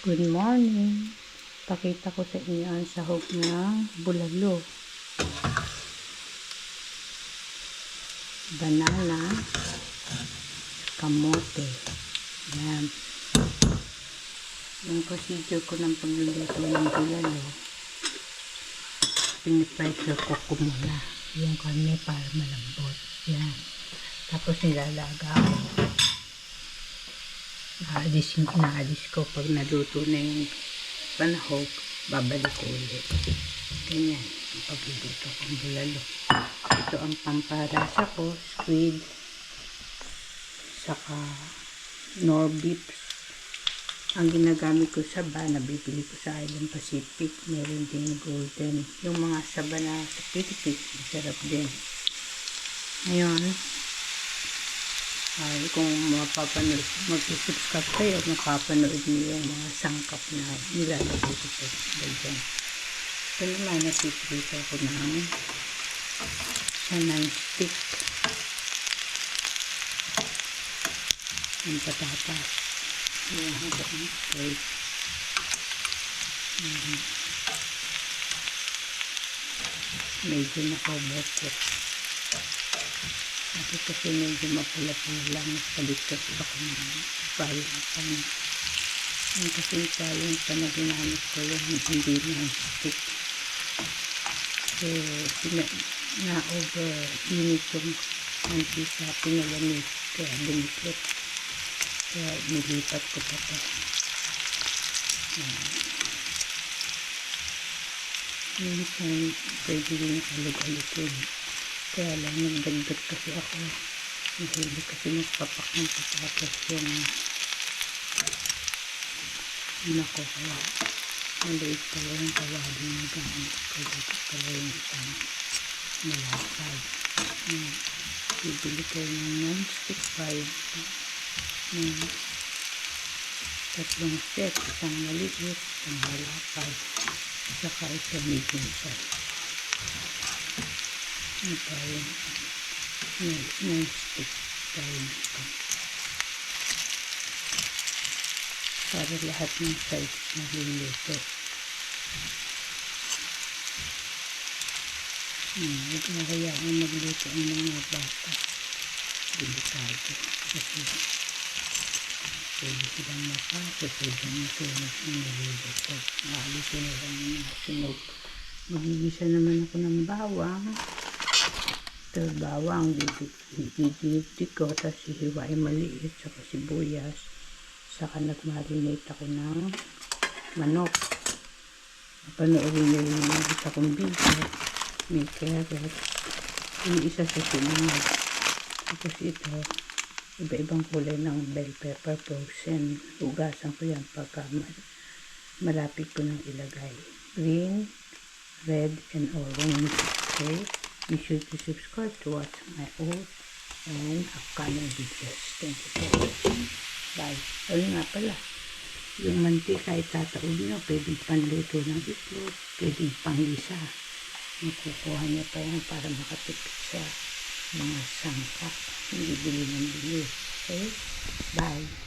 Good morning. Pakita ko sa inyo ang sahog ng bulalo. Banana, kamote. Yan. Yung procedure ko ng pagluluto ng bulalo, pinipressure ko muna yung karne para malambot. Yan. Tapos nilalaga ko. Inaalis ko pag naluto na yung panahog, babalik ko ulit. Ganyan ang pagluluto ng bulalo. Ito ang pamparasa ko, squid, saka nor beef. Ang ginagamit ko saba, nabibili ko sa Island Pacific, meron din golden. Yung mga saba na sa Philippines, masarap din. Ngayon, kung mapapanood, mag-subscribe kayo, mapapanood niyo yung mga sangkap na nilalagay ko sa dyan. Ito naman, nasiprito ko ng non-stick. Yung patatas. Yung hanggang straight. Medyo nakabotok. Kasi medyo mapula-pula lang, palikot ako ng palang. Yung kasing palang pa na ginamit ko yung hindi non-stick. Na-over-init yung mantika, pinalamig, kaya lumikot. Kaya nilipat ko pa ito. Minsan, pwede rin alog-alugin. Kaya lang, nagdagdag kasi ako. Nahili kasi nagpapak ng patatas yung nako, kaya maliit pala yung kawali na gamit. Kaliit pala yung isang malapad. Bibili ko yung non-stick fry. Tatlong set, isang maliit, isang malapad, saka isang medium size. Ito yung non-stick fry nito. Para lahat ng size na luluto. Kaya ang magluto ang mga bata. Delikado. Kasi pwede silang mapasok. Pwede matulog ng niluluto. Maalisin na lang yung mga sinog. Magigisa naman ako ng bawang. Ito bawang. Didilipdik ko. Tapos hihiwain maliit. Saka sibuyas. Saka nagmarinate ako ng manok. Panoorin nyo yung mga isa kong video. May carrot. Yung isa sa sinunod. Tapos ito, iba-ibang kulay ng bell pepper frozen. Ugasan ko yan pagka malapit ko nang ilagay. Green, red, and orange. Okay? Be sure to subscribe to watch my old and upcoming videos. Thank you for watching. Bye. Ayun nga pala. Yung mantika ay tataon nyo. Pwedeng panluto ng itlog. Pwedeng panglisa. Makukuha niya pa yan para makatipid sa mga sangkap. Hindi bili ng bili. Okay? Bye.